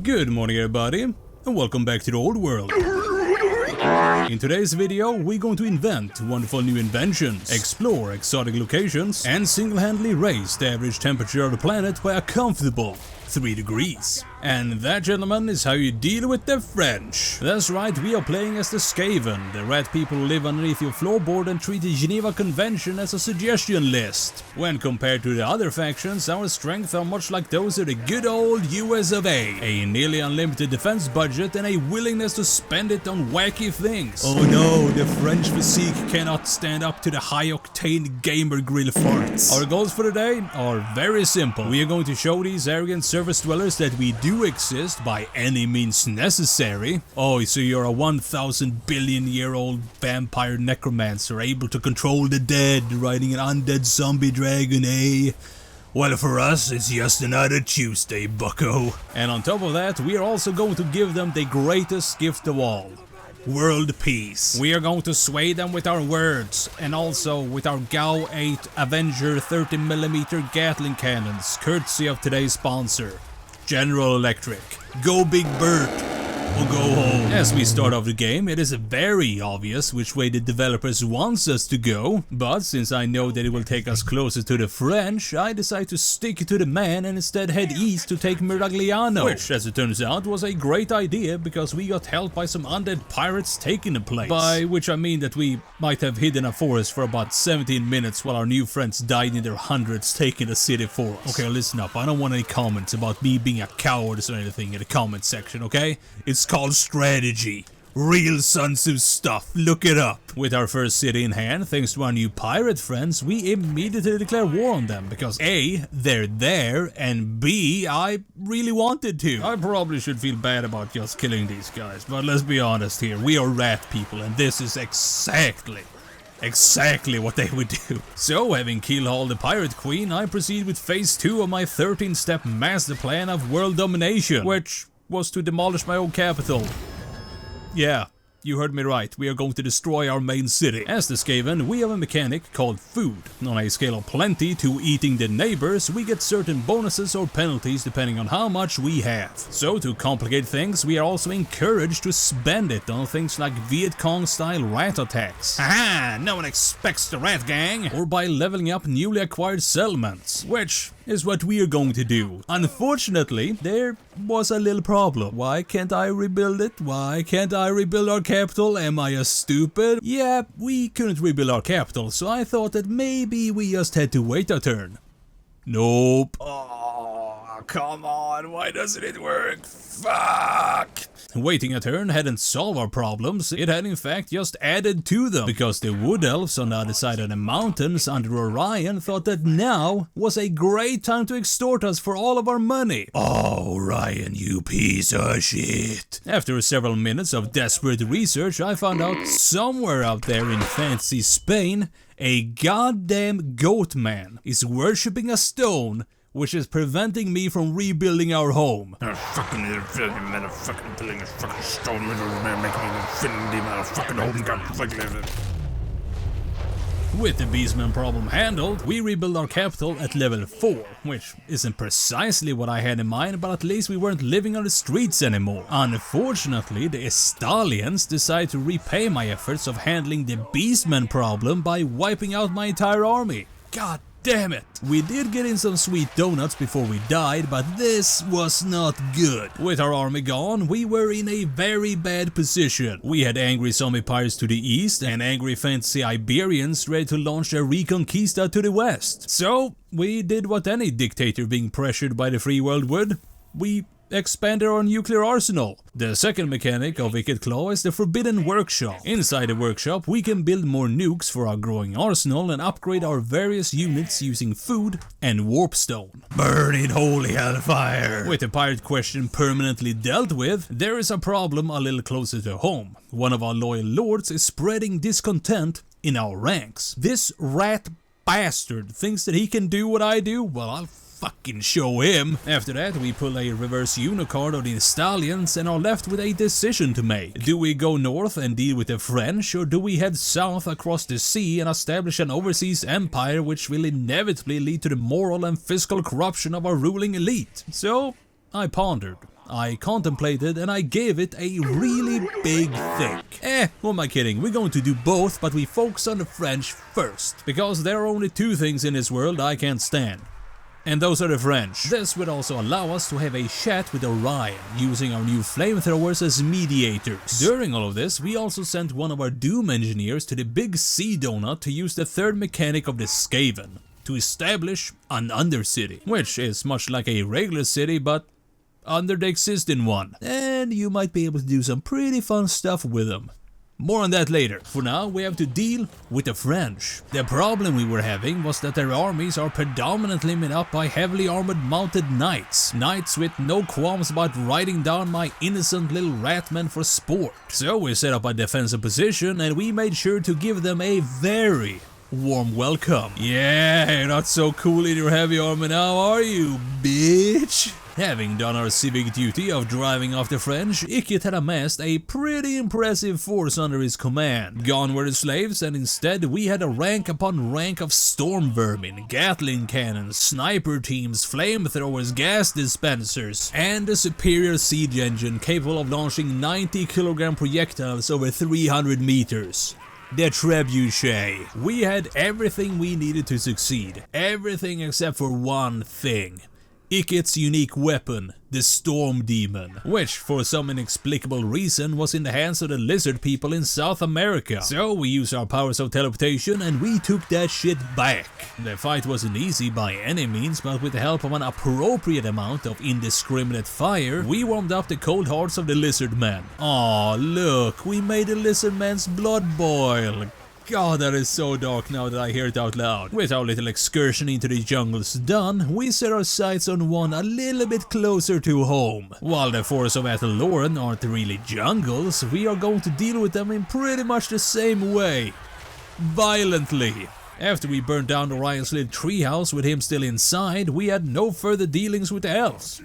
Good morning everybody, and welcome back to the old world. In today's video, we're going to invent wonderful new inventions, explore exotic locations, and single-handedly raise the average temperature of the planet by a comfortable 3 degrees. And that, gentlemen, is how you deal with the French. That's right, we are playing as the Skaven, the rat people who live underneath your floorboard and treat the Geneva Convention as a suggestion list. When compared to the other factions, our strengths are much like those of the good old US of A nearly unlimited defense budget and a willingness to spend it on wacky things. Oh no, the French physique cannot stand up to the high-octane gamer grill farts. Our goals for today are very simple. We are going to show these arrogant surface dwellers that we do exist by any means necessary. Oh, so you're a 1,000 billion year old vampire necromancer able to control the dead, riding an undead zombie dragon, eh? Well, for us, it's just another Tuesday, bucko. And on top of that, we are also going to give them the greatest gift of all. World peace. We are going to sway them with our words, and also with our GAU 8 Avenger 30mm Gatling cannons, courtesy of today's sponsor, General Electric. Go Big Bert, or go home. As we start off the game, it is very obvious which way the developers wants us to go, but since I know that it will take us closer to the French, I decide to stick to the man and instead head east to take Miragliano, which, as it turns out, was a great idea because we got helped by some undead pirates taking the place. By which I mean that we might have hidden a forest for about 17 minutes while our new friends died in their hundreds taking the city for us. Okay, listen up, I don't want any comments about me being a coward or anything in the comment section, okay? It's called strategy. Real sons of stuff, look it up. With our first city in hand, thanks to our new pirate friends, we immediately declare war on them because A, they're there, and B, I really wanted to. I probably should feel bad about just killing these guys, but let's be honest here, we are rat people and this is exactly what they would do. So, having killed the pirate queen, I proceed with phase 2 of my 13-step master plan of world domination, which was to demolish my own capital. Yeah, you heard me right, we are going to destroy our main city. As the Skaven, we have a mechanic called food. On a scale of plenty to eating the neighbors, we get certain bonuses or penalties depending on how much we have. So to complicate things, we are also encouraged to spend it on things like Viet Cong style rat attacks. Haha, no one expects the rat gang! Or by leveling up newly acquired settlements, which is what we are going to do. Unfortunately, there was a little problem. Why can't I rebuild it? Why can't I rebuild our capital? Am I a stupid? Yeah, we couldn't rebuild our capital, so I thought that maybe we just had to wait our turn. Nope. Oh, come on, why doesn't it work? Fuck! Waiting a turn hadn't solved our problems, it had in fact just added to them, because the wood elves on the other side of the mountains under Orion thought that now was a great time to extort us for all of our money. Oh, Orion, you piece of shit. After several minutes of desperate research, I found out somewhere out there in fancy Spain, a goddamn goat man is worshipping a stone which is preventing me from rebuilding our home. Fucking motherfucking building a fucking stone, making me defend the motherfucking home. With the beastman problem handled, we rebuild our capital at level 4, which isn't precisely what I had in mind, but at least we weren't living on the streets anymore. Unfortunately, the Estalians decide to repay my efforts of handling the beastman problem by wiping out my entire army. God damn it! We did get in some sweet donuts before we died, but this was not good. With our army gone, we were in a very bad position. We had angry zombie pirates to the east and angry fancy Iberians ready to launch their Reconquista to the west. So, we did what any dictator being pressured by the free world would. We expanded our nuclear arsenal. The second mechanic of Wicked Claw is the Forbidden Workshop. Inside the workshop, we can build more nukes for our growing arsenal and upgrade our various units using food and warpstone. Burn it, holy hellfire! With the pirate question permanently dealt with, there is a problem a little closer to home. One of our loyal lords is spreading discontent in our ranks. This rat bastard thinks that he can do what I do? Well, I'll fucking show him. After that, we pull a reverse Unicard of the Stallions and are left with a decision to make. Do we go north and deal with the French, or do we head south across the sea and establish an overseas empire which will inevitably lead to the moral and fiscal corruption of our ruling elite? So, I pondered. I contemplated and I gave it a really big think. Who am I kidding? We're going to do both, but we focus on the French first, because there are only two things in this world I can't stand. And those are the French. This would also allow us to have a chat with Orion, using our new flamethrowers as mediators. During all of this, we also sent one of our Doom engineers to the Big Sea Donut to use the third mechanic of the Skaven, to establish an undercity, which is much like a regular city, but under the existing one. And you might be able to do some pretty fun stuff with them. More on that later. For now, we have to deal with the French. The problem we were having was that their armies are predominantly made up by heavily armored mounted knights. Knights with no qualms about riding down my innocent little ratmen for sport. So we set up a defensive position and we made sure to give them a very warm welcome. Yeah, you're not so cool in your heavy armor now, are you, bitch? Having done our civic duty of driving off the French, Ikit had amassed a pretty impressive force under his command. Gone were the slaves, and instead we had a rank upon rank of storm vermin, Gatling cannons, sniper teams, flamethrowers, gas dispensers, and a superior siege engine capable of launching 90-kilogram projectiles over 300 meters. The Trebuchet. We had everything we needed to succeed. Everything except for one thing. Ikit's unique weapon, the Storm Demon, which for some inexplicable reason was in the hands of the lizard people in South America. So we used our powers of teleportation and we took that shit back. The fight wasn't easy by any means, but with the help of an appropriate amount of indiscriminate fire, we warmed up the cold hearts of the lizard man. Aw, look, we made the lizard man's blood boil. God, that is so dark now that I hear it out loud. With our little excursion into the jungles done, we set our sights on one a little bit closer to home. While the forests of Athaloran aren't really jungles, we are going to deal with them in pretty much the same way. Violently. After we burned down Orion's little treehouse with him still inside, we had no further dealings with the elves.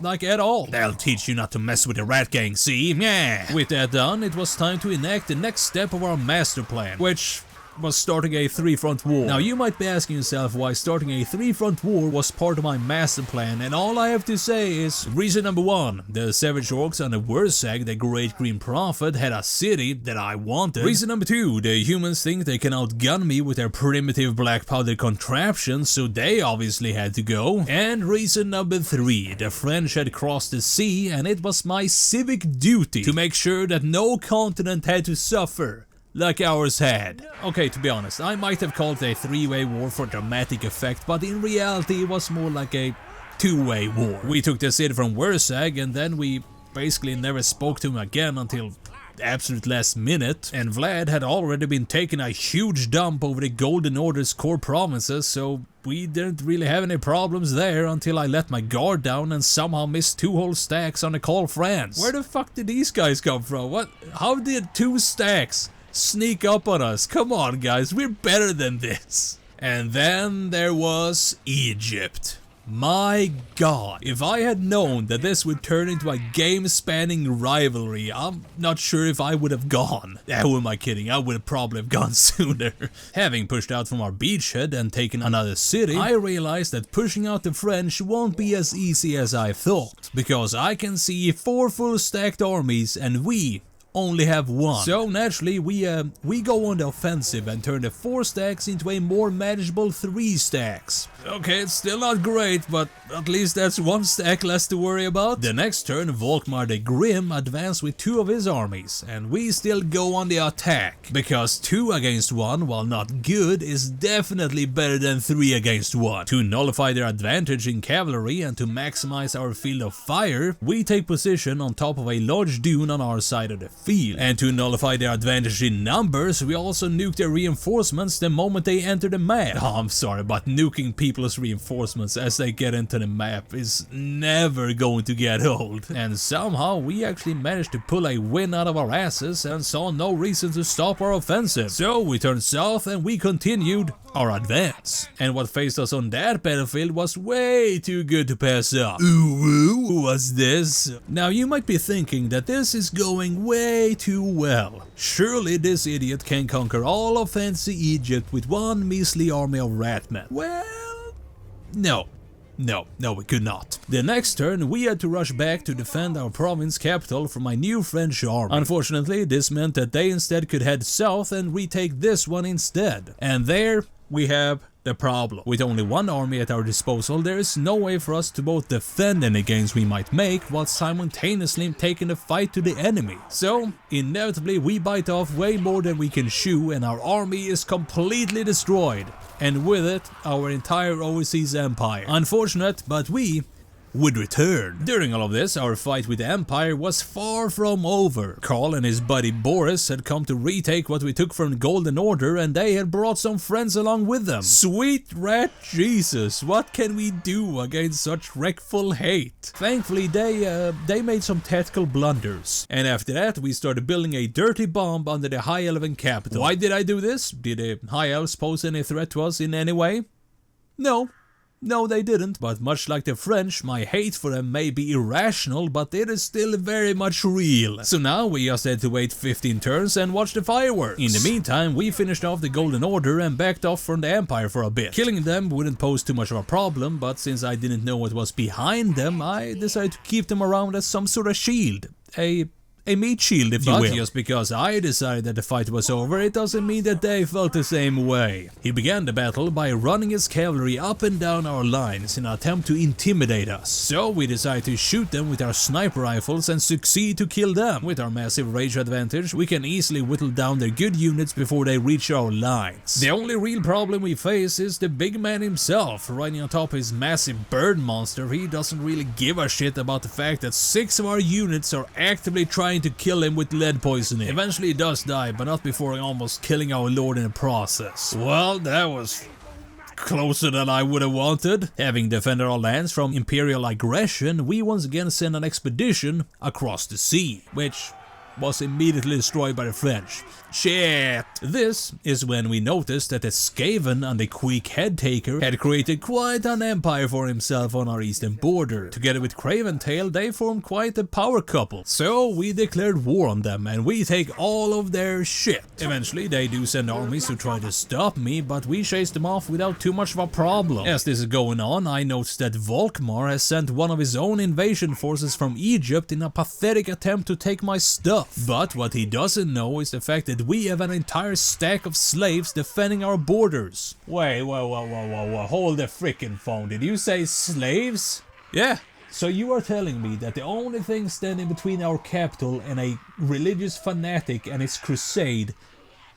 Like at all. They'll teach you not to mess with the rat gang, see? Yeah. With that done, it was time to enact the next step of our master plan, which was starting a three-front war. Now you might be asking yourself why starting a three-front war was part of my master plan, and all I have to say is, reason number one, the Savage Orcs under Wursag, the Great Green Prophet, had a city that I wanted. Reason number two, the humans think they can outgun me with their primitive black powder contraptions, so they obviously had to go. And reason number three, the French had crossed the sea, and it was my civic duty to make sure that no continent had to suffer like ours had. Okay, to be honest, I might have called it a three-way war for dramatic effect, but in reality it was more like a two-way war. We took the city from Wursag and then we basically never spoke to him again until the absolute last minute, and Vlad had already been taking a huge dump over the Golden Order's core provinces, so we didn't really have any problems there until I let my guard down and somehow missed 2 whole stacks on the call France. Where the fuck did these guys come from? What? How did 2 stacks sneak up on us? Come on, guys, we're better than this. And then there was Egypt. My god, if I had known that this would turn into a game-spanning rivalry, I'm not sure if I would have gone. Who am I kidding? I would have probably have gone sooner. Having pushed out from our beachhead and taken another city, I realized that pushing out the French won't be as easy as I thought, because I can see 4 full stacked armies and we only have 1. So naturally we go on the offensive and turn the 4 stacks into a more manageable 3 stacks. Okay, it's still not great, but at least that's 1 stack less to worry about. The next turn, Volkmar the Grim advanced with 2 of his armies, and we still go on the attack. Because 2 against 1, while not good, is definitely better than 3 against 1. To nullify their advantage in cavalry and to maximize our field of fire, we take position on top of a large dune on our side of the field. And to nullify their advantage in numbers, we also nuke their reinforcements the moment they enter the map. Oh, I'm sorry, but nuking people's reinforcements as they get into the map is never going to get old. And somehow we actually managed to pull a win out of our asses and saw no reason to stop our offensive. So we turned south and we continued our advance. And what faced us on that battlefield was way too good to pass up. Ooh, what's this? Now you might be thinking that this is going way too well. Surely this idiot can conquer all of fancy Egypt with 1 measly army of ratmen. Well, no. No, we could not. The next turn, we had to rush back to defend our province capital from my new French army. Unfortunately, this meant that they instead could head south and retake this one instead. And there we have the problem. With only one army at our disposal, there is no way for us to both defend any gains we might make while simultaneously taking the fight to the enemy. So, inevitably we bite off way more than we can chew and our army is completely destroyed. And with it, our entire overseas empire. Unfortunate, but we would return. During all of this, our fight with the Empire was far from over. Karl and his buddy Boris had come to retake what we took from the Golden Order and they had brought some friends along with them. Sweet rat Jesus, what can we do against such wreckful hate? Thankfully, they made some tactical blunders. And after that, we started building a dirty bomb under the High Elven capital. Why did I do this? Did the High Elves pose any threat to us in any way? No, they didn't, but much like the French, my hate for them may be irrational, but it is still very much real. So now we just had to wait 15 turns and watch the fireworks. In the meantime, we finished off the Golden Order and backed off from the Empire for a bit. Killing them wouldn't pose too much of a problem, but since I didn't know what was behind them, I decided to keep them around as some sort of shield. A meat shield, if you will. But just because I decided that the fight was over, it doesn't mean that they felt the same way. He began the battle by running his cavalry up and down our lines in an attempt to intimidate us. So we decided to shoot them with our sniper rifles and succeed to kill them. With our massive range advantage, we can easily whittle down their good units before they reach our lines. The only real problem we face is the big man himself. Riding on top of his massive bird monster, he doesn't really give a shit about the fact that 6 of our units are actively trying to kill him with lead poisoning. Eventually he does die, but not before almost killing our lord in the process. Well, that was closer than I would have wanted. Having defended our lands from imperial aggression, we once again sent an expedition across the sea, which was immediately destroyed by the French. Shit! This is when we noticed that the Skaven and the Quick Headtaker had created quite an empire for himself on our eastern border. Together with Craventail, they formed quite a power couple. So we declared war on them and we take all of their shit. Eventually they do send armies to try to stop me, but we chased them off without too much of a problem. As this is going on, I noticed that Volkmar has sent one of his own invasion forces from Egypt in a pathetic attempt to take my stuff. But what he doesn't know is the fact that we have an entire stack of slaves defending our borders. Wait, hold the frickin' phone. Did you say slaves? Yeah. So you are telling me that the only thing standing between our capital and a religious fanatic and his crusade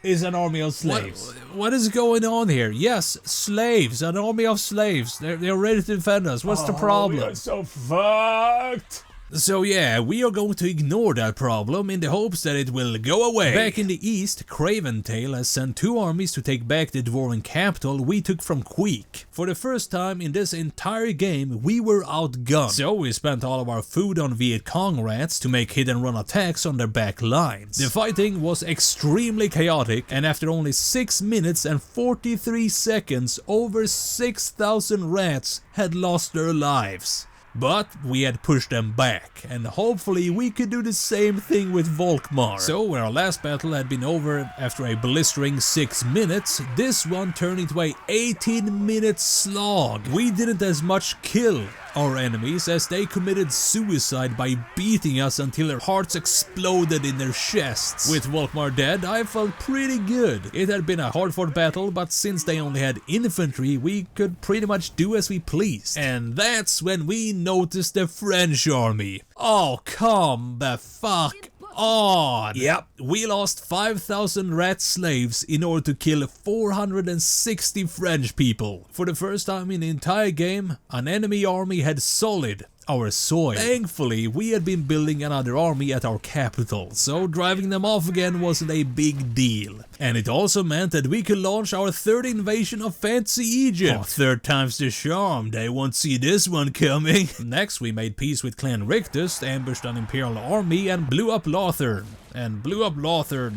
is an army of slaves? What is going on here? Yes, slaves, an army of slaves. They're ready to defend us. What's the problem? We are so fucked. So yeah, we are going to ignore that problem in the hopes that it will go away. Back in the east, Craventail has sent 2 armies to take back the dwarven capital we took from Queek. For the first time in this entire game, we were outgunned. So we spent all of our food on Viet Cong rats to make hit and run attacks on their back lines. The fighting was extremely chaotic, and after only 6 minutes and 43 seconds, over 6,000 rats had lost their lives. But we had pushed them back, and hopefully we could do the same thing with Volkmar. So where our last battle had been over after a blistering 6 minutes, this one turned into a 18-minute slog. We didn't as much kill our enemies as they committed suicide by beating us until their hearts exploded in their chests. With Volkmar dead, I felt pretty good. It had been a hard-fought battle, but since they only had infantry, we could pretty much do as we pleased. And that's when we noticed the French army. Oh, come the fuck on! Yep, we lost 5,000 rat slaves in order to kill 460 French people. For the first time in the entire game, an enemy army had sullied our soil. Thankfully, we had been building another army at our capital, so driving them off again wasn't a big deal. And it also meant that we could launch our 3rd invasion of fancy Egypt. Oh, 3rd time's the charm, they won't see this one coming. Next, we made peace with Clan Rictus, ambushed an imperial army, and blew up Lothern. And blew up Lothern,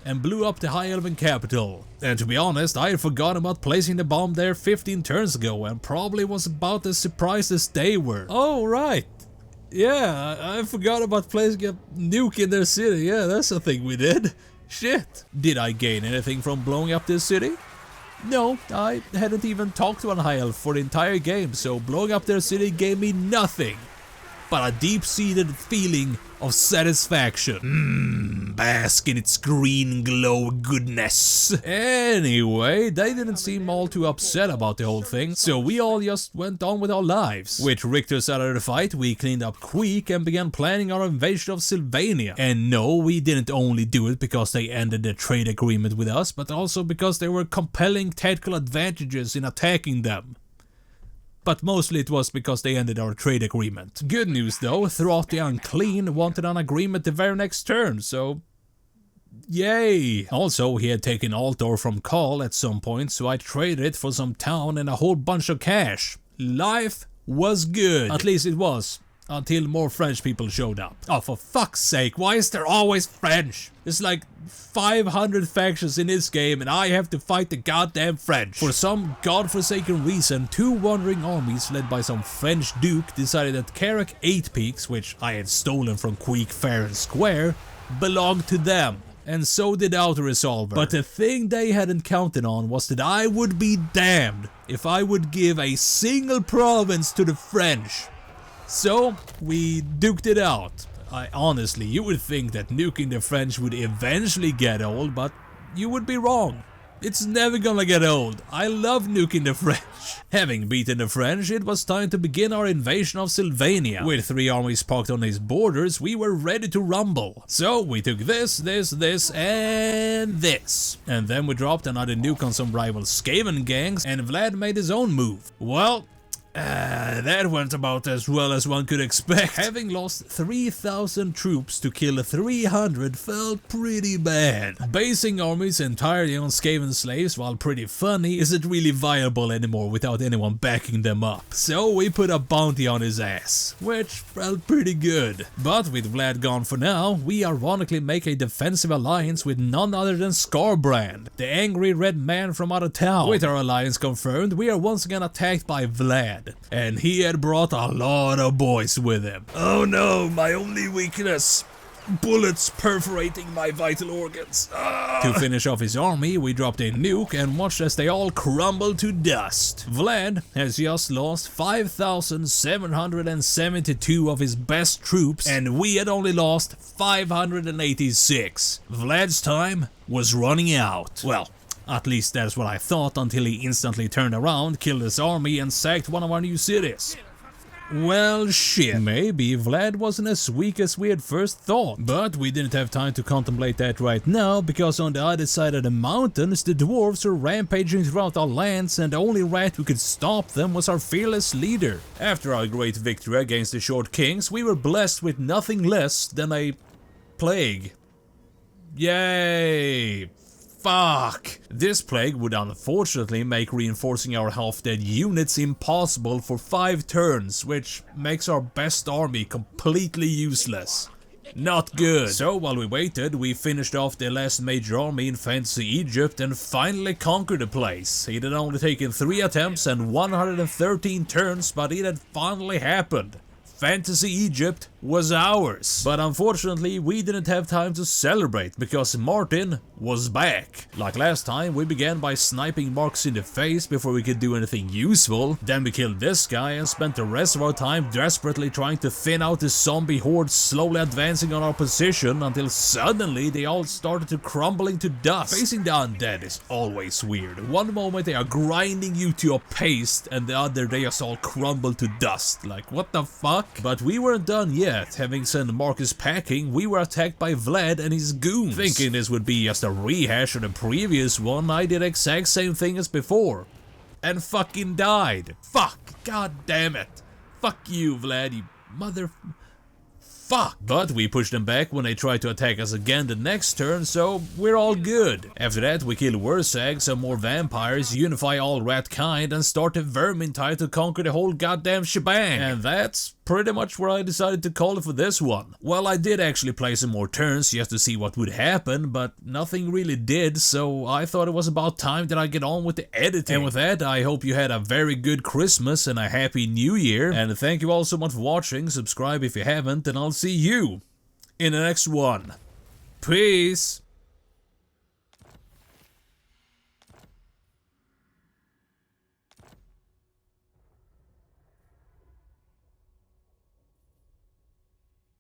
and blew up the High Elven capital. And to be honest, I had forgotten about placing the bomb there 15 turns ago, and probably was about as surprised as they were. Oh, right. Yeah, I forgot about placing a nuke in their city. Yeah, that's a thing we did. Shit. Did I gain anything from blowing up this city? No, I hadn't even talked to an high elf for the entire game, so blowing up their city gave me nothing but a deep-seated feeling of satisfaction. Bask in its green glow goodness. Anyway, they didn't seem all too upset about the whole thing, so we all just went on with our lives. With Richter's out of the fight, we cleaned up quick and began planning our invasion of Sylvania. And no, we didn't only do it because they ended their trade agreement with us, but also because there were compelling tactical advantages in attacking them. But mostly it was because they ended our trade agreement. Good news though, Throughout the Unclean wanted an agreement the very next turn, so yay! Also, he had taken Altor from Karl at some point, so I traded it for some town and a whole bunch of cash. Life was good. At least it was. Until more French people showed up. Oh, for fuck's sake, why is there always French? There's like 500 factions in this game and I have to fight the goddamn French. For some godforsaken reason, 2 wandering armies led by some French duke decided that Carrack 8 Peaks, which I had stolen from Queek fair and square, belonged to them. And so did Auto-Resolver. But the thing they hadn't counted on was that I would be damned if I would give a single province to the French. So, we duked it out. Honestly, you would think that nuking the French would eventually get old, but you would be wrong. It's never gonna get old. I love nuking the French. Having beaten the French, it was time to begin our invasion of Sylvania. With 3 armies parked on its borders, we were ready to rumble. So we took this, and this. And then we dropped another nuke on some rival Skaven gangs, and Vlad made his own move. Well, that went about as well as one could expect. Having lost 3,000 troops to kill 300 felt pretty bad. Basing armies entirely on Skaven slaves, while pretty funny, isn't really viable anymore without anyone backing them up. So we put a bounty on his ass, which felt pretty good. But with Vlad gone for now, we ironically make a defensive alliance with none other than Scarbrand, the angry red man from out of town. With our alliance confirmed, we are once again attacked by Vlad. And he had brought a lot of boys with him. Oh no, my only weakness. Bullets perforating my vital organs. To finish off his army, we dropped a nuke and watched as they all crumbled to dust. Vlad has just lost 5,772 of his best troops, and we had only lost 586. Vlad's time was running out. Well, at least that's what I thought until he instantly turned around, killed his army and sacked one of our new cities. Well, shit. Maybe Vlad wasn't as weak as we had first thought. But we didn't have time to contemplate that right now, because on the other side of the mountains, the dwarves were rampaging throughout our lands, and the only rat who could stop them was our fearless leader. After our great victory against the Short Kings, we were blessed with nothing less than a plague. Yay! Fuck! This plague would unfortunately make reinforcing our half-dead units impossible for 5 turns, which makes our best army completely useless. Not good. So while we waited, we finished off the last major army in Fantasy Egypt and finally conquered the place. It had only taken 3 attempts and 113 turns, but it had finally happened. Fantasy Egypt was ours. But unfortunately, we didn't have time to celebrate because Martin was back. Like last time, we began by sniping Marcus in the face before we could do anything useful. Then we killed this guy and spent the rest of our time desperately trying to thin out the zombie horde slowly advancing on our position until suddenly they all started to crumble into dust. Facing the undead is always weird. One moment they are grinding you to a paste and the other they just all crumble to dust. Like, what the fuck? But we weren't done yet. Having sent Marcus packing, we were attacked by Vlad and his goons. Thinking this would be just a rehash of the previous one, I did the exact same thing as before. And fucking died. Fuck. God damn it. Fuck you, Vlad, you mother... Fuck! But we pushed them back when they tried to attack us again the next turn, so we're all good. After that, we kill Wursag, some more vampires, unify all rat kind, and start the Vermintide to conquer the whole goddamn shebang. And that's pretty much where I decided to call it for this one. Well, I did actually play some more turns just to see what would happen, but nothing really did, so I thought it was about time that I get on with the editing. And with that, I hope you had a very good Christmas and a happy New Year. And thank you all so much for watching. Subscribe if you haven't, and I'll see you in the next one. Peace!